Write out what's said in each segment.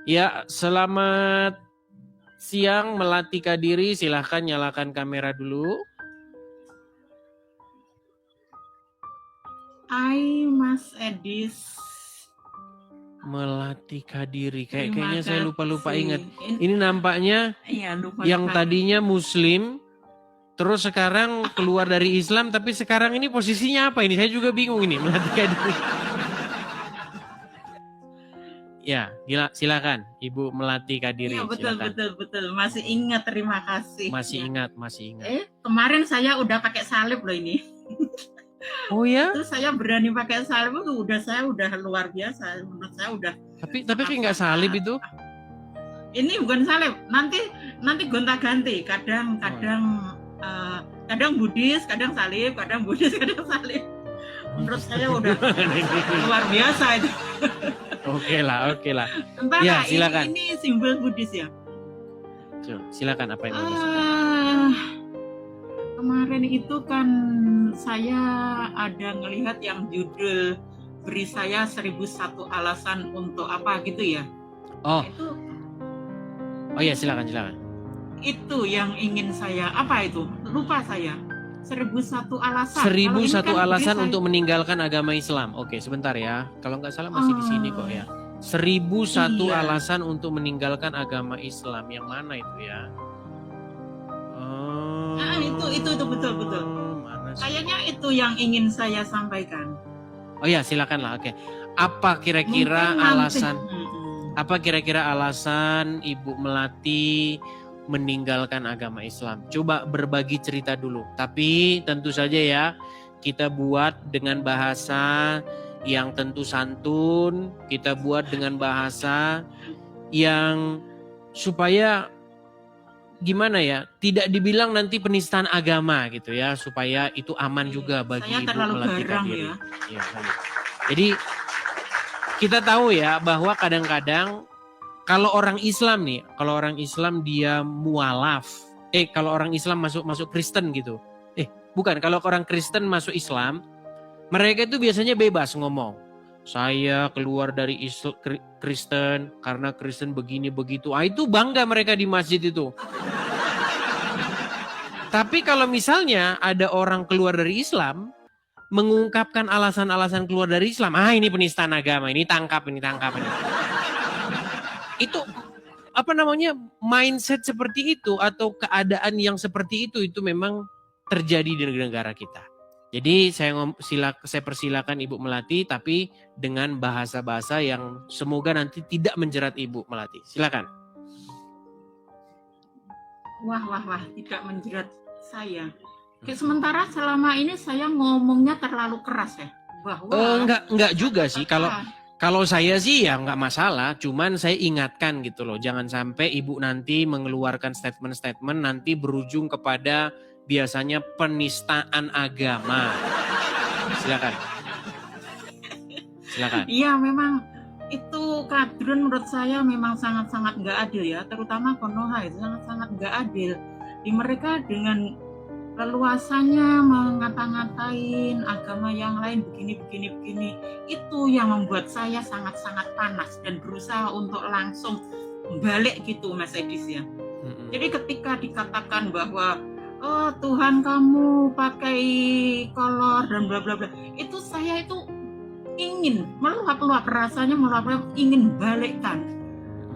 Ya, selamat siang Melati Kadiri, silahkan nyalakan kamera dulu. Hai Mas Edis. Melati Kadiri, Terima kayaknya saya lupa ingat. kasih. Ini nampaknya Iya, lupa yang sekali. tadinya Muslim, terus sekarang keluar dari Islam, tapi sekarang ini posisinya apa ini? Saya juga bingung ini, Melati Kadiri. Ya, silakan Ibu Melati Kadiri, Iya, silakan. betul. Masih ingat, terima kasih. Masih Ya. ingat. Kemarin saya udah pakai salib loh ini. Oh ya? Itu saya berani pakai salib itu saya udah luar biasa. Menurut saya udah. Tapi kayak nggak salib itu? Ini bukan salib. Nanti gonta-ganti. Kadang Buddhis, kadang salib, kadang Buddhis, kadang salib. Menurut saya udah luar biasa itu. Oke lah. Entah Ya, lah, silakan. ini simbol Buddhis ya. Silakan apa yang mau disebut. Kemarin itu kan saya ada ngelihat yang judul beri saya 1001 alasan untuk apa gitu ya. Oh. Itu, oh ya, silakan. Itu yang ingin saya, apa itu? Lupa saya. 1001 alasan. 1001 kan alasan untuk meninggalkan agama Islam. Oke, sebentar ya. Kalau nggak salah masih di sini kok ya. 1001 iya. alasan untuk meninggalkan agama Islam. Yang mana itu ya? Itu betul. Kayaknya itu yang ingin saya sampaikan. Oh ya, silakanlah. Oke. Apa kira-kira alasan? Apa kira-kira alasan Ibu Melati meninggalkan agama Islam? Coba berbagi cerita dulu. Tapi tentu saja ya, kita buat dengan bahasa yang tentu santun, kita buat dengan bahasa yang supaya gimana ya, tidak dibilang nanti penistaan agama gitu ya, supaya itu aman juga bagi Ibu Melati Kadiri. Ya, jadi kita tahu ya bahwa kadang-kadang kalau orang Islam nih, kalau orang Islam dia mualaf, kalau orang Islam masuk Kristen gitu, bukan, kalau orang Kristen masuk Islam, mereka itu biasanya bebas ngomong. Saya keluar dari Kristen karena Kristen begini begitu. Itu bangga mereka di masjid itu. Tapi kalau misalnya ada orang keluar dari Islam, mengungkapkan alasan-alasan keluar dari Islam, ini penistaan agama, ini tangkap ini. Itu apa namanya, mindset seperti itu atau keadaan yang seperti itu memang terjadi di negara kita. Jadi saya persilakan Ibu Melati, tapi dengan bahasa-bahasa yang semoga nanti tidak menjerat Ibu Melati. Silakan. Wah, tidak menjerat saya. Sementara selama ini saya ngomongnya terlalu keras ya. Bahwa enggak juga sih. Kalau saya sih ya nggak masalah, cuman saya ingatkan gitu loh, jangan sampai Ibu nanti mengeluarkan statement-statement nanti berujung kepada biasanya penistaan agama. Silakan. Iya, memang itu kadrun menurut saya memang sangat-sangat nggak adil ya, terutama Konoha itu sangat-sangat nggak adil. Di mereka dengan leluasannya mengata-ngatain agama yang lain begini, itu yang membuat saya sangat-sangat panas dan berusaha untuk langsung balik gitu Mas Edis ya. Jadi ketika dikatakan bahwa Tuhan kamu pakai kolor dan bla bla bla, itu saya itu ingin meluap-luap, rasanya meluap-luap, ingin balikkan.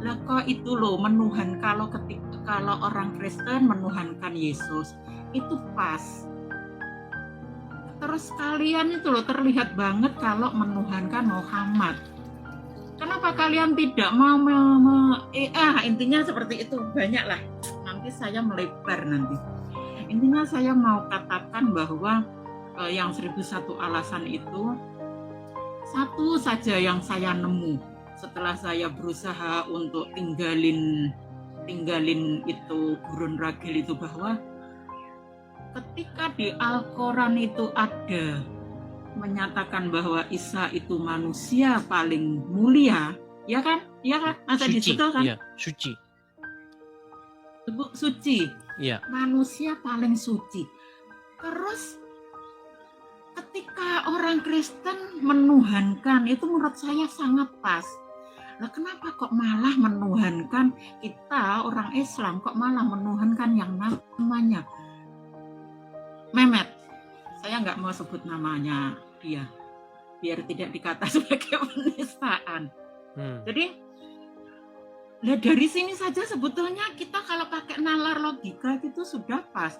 Lah kok itu loh menuhan, kalau orang Kristen menuhankan Yesus itu pas. Terus kalian itu loh terlihat banget kalau menuhankan Muhammad. Kenapa kalian tidak mau intinya seperti itu, banyak lah. Nanti saya melebar nanti. Intinya saya mau katakan bahwa yang 1001 alasan itu satu saja yang saya nemu setelah saya berusaha untuk tinggalin itu gurun ragil itu, bahwa ketika di Al-Quran itu ada menyatakan bahwa Isa itu manusia paling mulia, ya kan? Masa disitu kan? Iya, suci. Iya. Manusia paling suci. Terus ketika orang Kristen menuhankan, itu menurut saya sangat pas. Lah kenapa kok malah menuhankan kita orang Islam, kok malah menuhankan yang namanya Mehmet. Saya nggak mau sebut namanya dia, biar tidak dikata sebagai penistaan. Jadi, dari sini saja sebetulnya kita kalau pakai nalar logika itu sudah pas.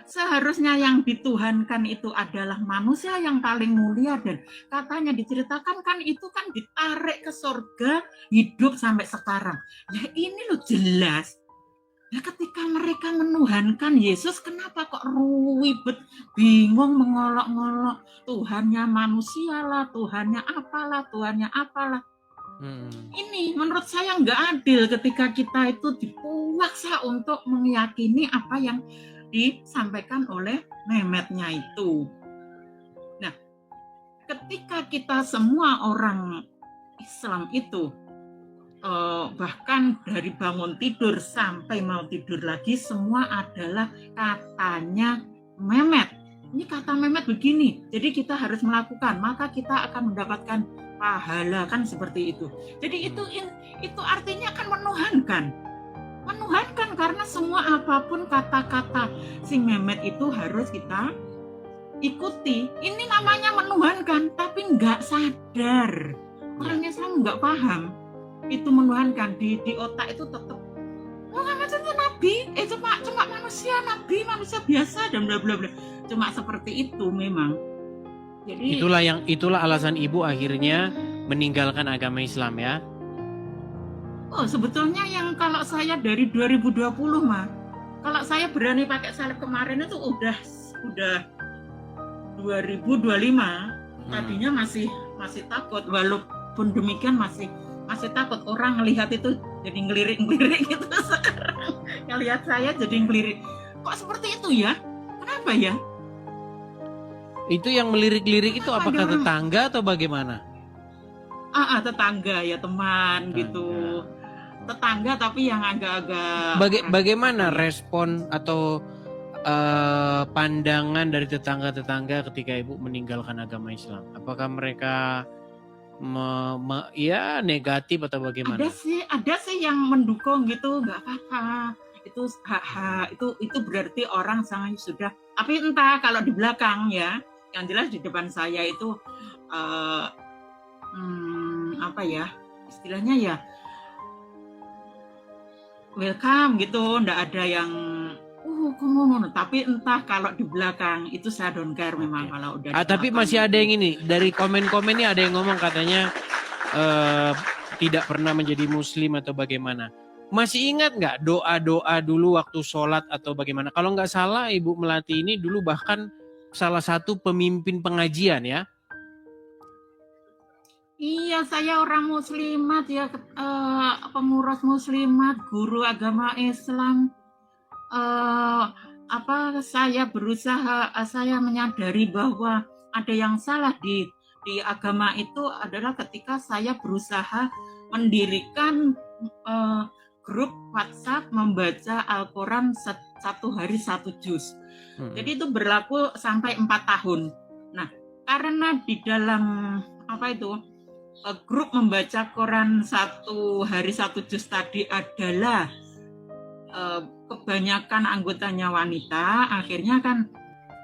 Seharusnya yang dituhankan itu adalah manusia yang paling mulia, dan katanya diceritakan kan itu kan ditarik ke surga, hidup sampai sekarang. Nah ini loh jelas. Nah ketika mereka menuhankan Yesus, kenapa kok ribet, bingung, mengolok-ngolok Tuhannya manusia lah, Tuhannya apalah. Ini menurut saya nggak adil ketika kita itu dipaksa untuk meyakini apa yang disampaikan oleh Mehmetnya itu. Nah, ketika kita semua orang Islam itu bahkan dari bangun tidur sampai mau tidur lagi semua adalah katanya Mehmet. Ini kata Mehmet begini, jadi kita harus melakukan, maka kita akan mendapatkan pahala, kan seperti itu. Jadi itu artinya kan menuhankan karena semua apapun kata-kata si Mehmet itu harus kita ikuti. Ini namanya menuhankan, tapi nggak sadar. Orang Islam nggak paham itu menuhankan. Di otak itu tetap Muhammad itu nabi, cuma manusia, nabi, manusia biasa dan bla bla bla. Cuma seperti itu memang. Jadi itulah alasan ibu akhirnya meninggalkan agama Islam ya. Oh, sebetulnya yang kalau saya dari 2020 mah, kalau saya berani pakai salib kemarin itu udah 2025. Tadinya masih takut, walaupun demikian masih takut. Orang ngelihat itu jadi ngelirik gitu. Sekarang ngelihat saya jadi ngelirik. Kok seperti itu ya? Kenapa ya? Itu yang melirik-lirik itu apakah tetangga atau bagaimana? Tetangga ya, teman gitu. Tetangga tapi yang agak-agak bagaimana respon atau pandangan dari tetangga-tetangga ketika ibu meninggalkan agama Islam? Apakah mereka negatif atau bagaimana? Ada sih yang mendukung gitu, nggak apa-apa. Itu berarti orang sangat sudah. Tapi entah kalau di belakang ya, yang jelas di depan saya itu apa ya istilahnya ya, welcome gitu, ndak ada yang kamu, tapi entah kalau di belakang itu saya don't care memang. Kalau udah tapi masih ada yang ini dari komen-komen ini, ada yang ngomong katanya tidak pernah menjadi muslim atau bagaimana. Masih ingat nggak doa-doa dulu waktu sholat atau bagaimana? Kalau nggak salah Ibu Melati ini dulu bahkan salah satu pemimpin pengajian ya. Iya, saya orang muslimat ya, pengurus muslimat, guru agama Islam. Saya berusaha, saya menyadari bahwa ada yang salah di agama itu adalah ketika saya berusaha mendirikan grup WhatsApp membaca Al-Quran satu hari 1 juz. Jadi itu berlaku sampai 4 tahun. Nah, karena di dalam grup membaca Quran 1 hari 1 juz tadi adalah kebanyakan anggotanya wanita, akhirnya kan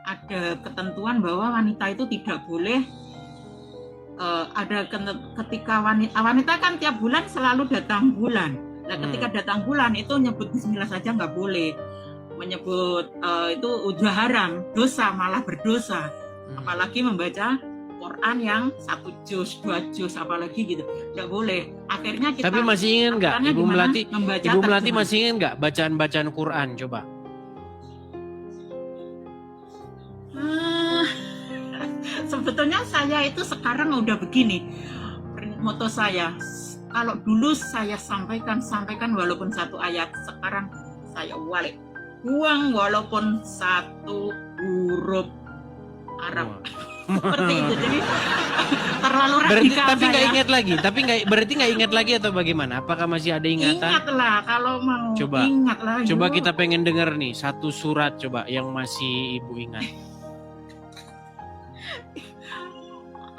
ada ketentuan bahwa wanita itu tidak boleh ketika wanita kan tiap bulan selalu datang bulan. Nah, ketika datang bulan itu nyebut bismillah saja nggak boleh. Menyebut itu udah haram, dosa, malah berdosa. Apalagi membaca Quran yang 1 juz, 2 juz, apalagi gitu, nggak boleh. Akhirnya kita. Tapi masih ingat nggak, Ibu Melati masih ingat nggak bacaan Quran coba? Sebetulnya saya itu sekarang udah begini, moto saya. Kalau dulu saya sampaikan walaupun 1 ayat, sekarang saya buang walaupun 1 huruf Arab. Seperti itu, jadi terlalu radikal. Tapi nggak ingat lagi, berarti nggak ingat lagi atau bagaimana? Apakah masih ada ingatan? Ingatlah kalau mau. Ingatlah. Coba kita pengen dengar nih 1 surat coba yang masih Ibu ingat.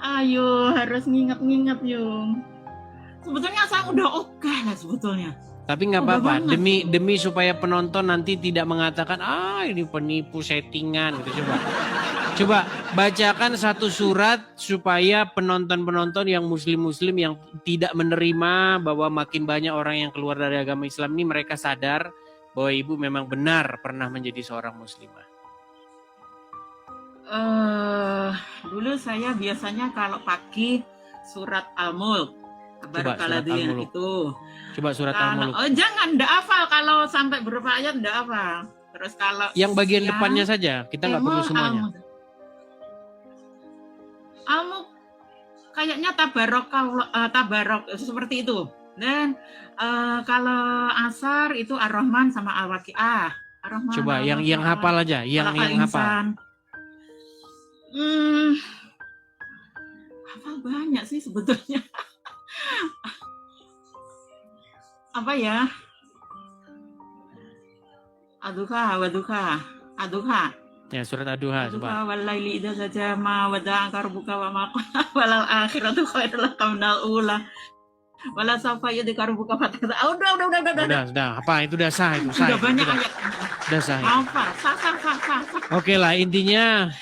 Ayo, harus nginget-nginget Yung. Sebetulnya saya udah oke lah sebetulnya. Tapi nggak Udah apa-apa, banget. demi supaya penonton nanti tidak mengatakan ini penipu settingan gitu. Coba bacakan satu surat supaya penonton-penonton yang muslim-muslim yang tidak menerima bahwa makin banyak orang yang keluar dari agama Islam ini, mereka sadar bahwa ibu memang benar pernah menjadi seorang muslimah. Dulu saya biasanya kalau pagi surat Al-Mulk, Surat Al-Mulk. itu. Coba surat Al-Mulk. Oh jangan, ndak hafal, kalau sampai berapa ayat ndak hafal. Terus kalau yang bagian depannya saja, kita nggak perlu semuanya. Al-Mulk kayaknya tabarok seperti itu. Dan kalau Asar itu Ar-Rahman sama Al-Waqiah. Coba yang hafal aja, yang hafal. Hafal banyak sih sebetulnya. Apa ya? Ad-Duha, Ad-Duha. Ya, surat Ad-Duha coba. Walaili idza sajama wada'aka rabbuka wa ma walal akhiratu khairul laka minal ula. Wala sawfa yudika rabbuka fatasa. Udah. Apa itu udah sah itu? Sudah banyak ayat. Udah sah. Apa? Sah. Oke lah, intinya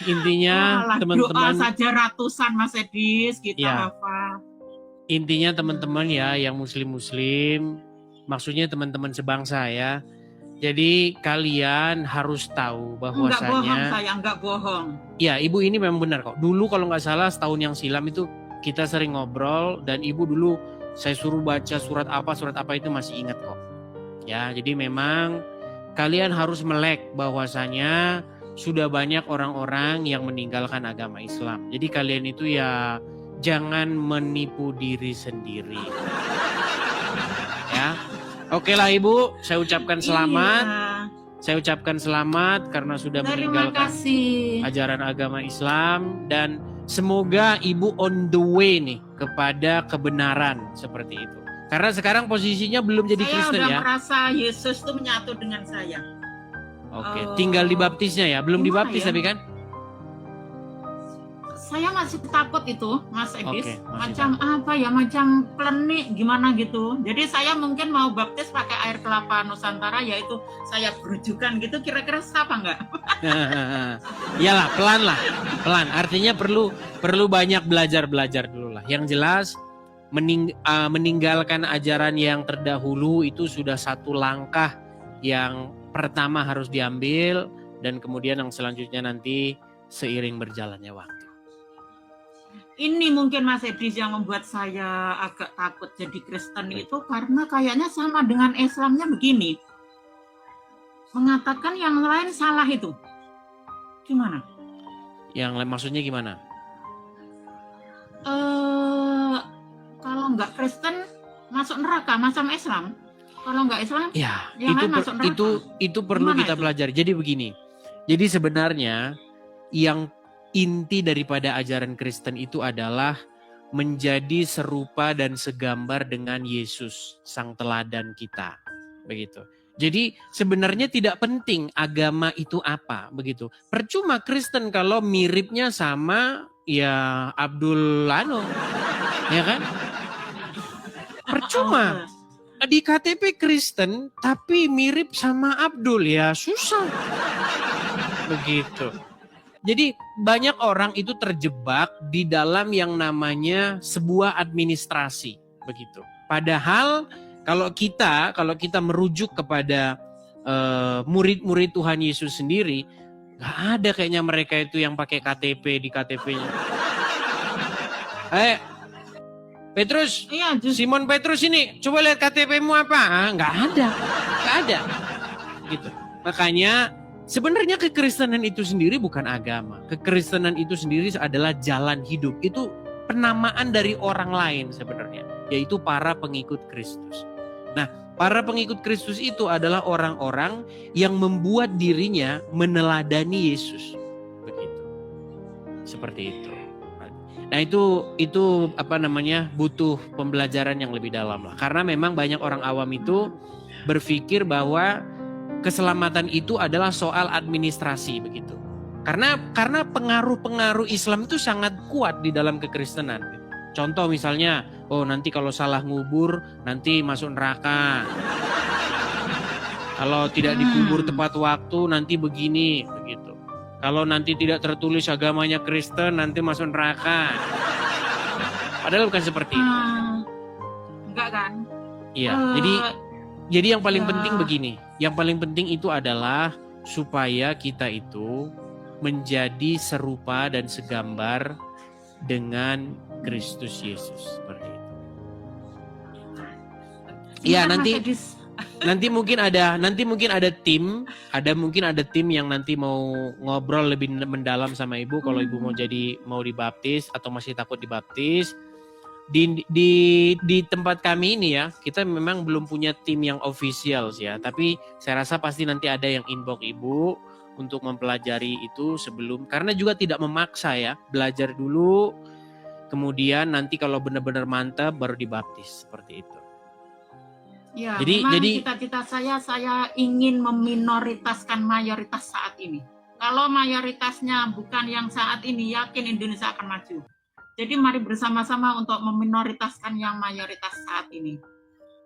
teman-teman doa saja ratusan Mas Edis kita ya. hafal. Intinya teman-teman ya yang muslim-muslim, maksudnya teman-teman sebangsa ya. Jadi kalian harus tahu bahwasanya enggak bohong. Ya, ibu ini memang benar kok. Dulu kalau nggak salah setahun yang silam itu kita sering ngobrol dan ibu dulu saya suruh baca surat apa itu masih ingat kok. Ya, jadi memang kalian harus melek bahwasanya sudah banyak orang-orang yang meninggalkan agama Islam. Jadi kalian itu ya jangan menipu diri sendiri. Ya. Oke lah Ibu, saya ucapkan selamat. Iya. Saya ucapkan selamat karena sudah meninggalkan ajaran agama Islam dan semoga Ibu on the way nih kepada kebenaran seperti itu. Karena sekarang posisinya belum jadi Kristen ya. Saya udah merasa Yesus itu menyatu dengan saya. Oke, tinggal dibaptisnya ya. Belum dibaptis ya? Tapi kan? Saya masih takut itu, Mas Edis. Macam apa ya, macam klenik gimana gitu. Jadi saya mungkin mau baptis pakai air kelapa Nusantara, yaitu saya berujukan gitu. Kira-kira sah apa enggak? Iyalah, pelan. Artinya perlu banyak belajar dulu lah. Yang jelas meninggalkan ajaran yang terdahulu itu sudah satu langkah yang pertama harus diambil dan kemudian yang selanjutnya nanti seiring berjalannya waktu. Ini mungkin Mas Edis yang membuat saya agak takut jadi Kristen itu karena kayaknya sama dengan Islamnya begini. Mengatakan yang lain salah itu. Gimana? Yang lain maksudnya gimana? Kalau nggak Kristen masuk neraka, macam Islam. Kalau nggak Islam, ya itu perlu kita pelajari. Jadi begini. Jadi sebenarnya yang inti daripada ajaran Kristen itu adalah menjadi serupa dan segambar dengan Yesus, sang teladan kita. Begitu. Jadi sebenarnya tidak penting agama itu apa, begitu. Percuma Kristen kalau miripnya sama ya Abdul Lano. Ya kan? Percuma. Di KTP Kristen tapi mirip sama Abdul ya susah. Begitu. Jadi banyak orang itu terjebak di dalam yang namanya sebuah administrasi, begitu. Padahal kalau kita merujuk kepada murid-murid Tuhan Yesus sendiri, nggak ada kayaknya mereka itu yang pakai KTP di KTP-nya. Petrus, iya, Simon Petrus ini, coba lihat KTP-mu apa? Nggak ada, gitu. Makanya sebenarnya kekristenan itu sendiri bukan agama. Kekristenan itu sendiri adalah jalan hidup. Itu penamaan dari orang lain sebenarnya, yaitu para pengikut Kristus. Nah, para pengikut Kristus itu adalah orang-orang yang membuat dirinya meneladani Yesus. Begitu. Seperti itu. Nah, itu butuh pembelajaran yang lebih dalam lah. Karena memang banyak orang awam itu berpikir bahwa keselamatan itu adalah soal administrasi begitu. Karena pengaruh-pengaruh Islam itu sangat kuat di dalam kekristenan. Contoh misalnya, oh nanti kalau salah ngubur nanti masuk neraka. Kalau tidak dikubur tepat waktu nanti begini, begitu. Kalau nanti tidak tertulis agamanya Kristen nanti masuk neraka. Padahal bukan seperti itu. Enggak kan? Iya, jadi yang paling penting begini. Yang paling penting itu adalah supaya kita itu menjadi serupa dan segambar dengan Kristus Yesus, seperti itu. Iya, nanti mungkin ada tim yang nanti mau ngobrol lebih mendalam sama Ibu kalau Ibu mau dibaptis atau masih takut dibaptis. Di tempat kami ini ya, kita memang belum punya tim yang official ya, tapi saya rasa pasti nanti ada yang inbox Ibu untuk mempelajari itu sebelum, karena juga tidak memaksa ya, belajar dulu, kemudian nanti kalau benar-benar mantap baru dibaptis, seperti itu. Ya, jadi cita-cita saya ingin meminoritaskan mayoritas saat ini. Kalau mayoritasnya bukan yang saat ini, yakin Indonesia akan maju. Jadi mari bersama-sama untuk meminoritaskan yang mayoritas saat ini.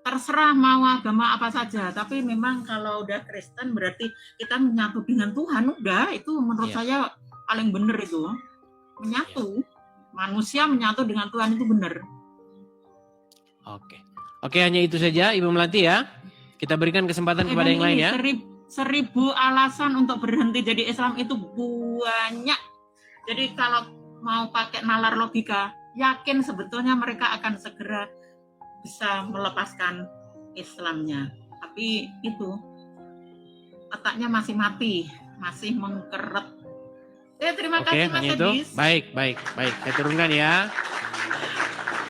Terserah mau agama apa saja, tapi memang kalau udah Kristen berarti kita menyatu dengan Tuhan, udah itu menurut saya paling benar itu. Menyatu, manusia menyatu dengan Tuhan itu benar. Oke, hanya itu saja Ibu Melati ya. Kita berikan kesempatan kepada yang lain ya. 1000 alasan untuk berhenti jadi Islam itu banyak. Jadi kalau mau pakai nalar logika, yakin sebetulnya mereka akan segera bisa melepaskan Islamnya. Tapi itu otaknya masih mati, masih mengkeret. Terima kasih Mas Edis. Baik. Saya turunkan ya.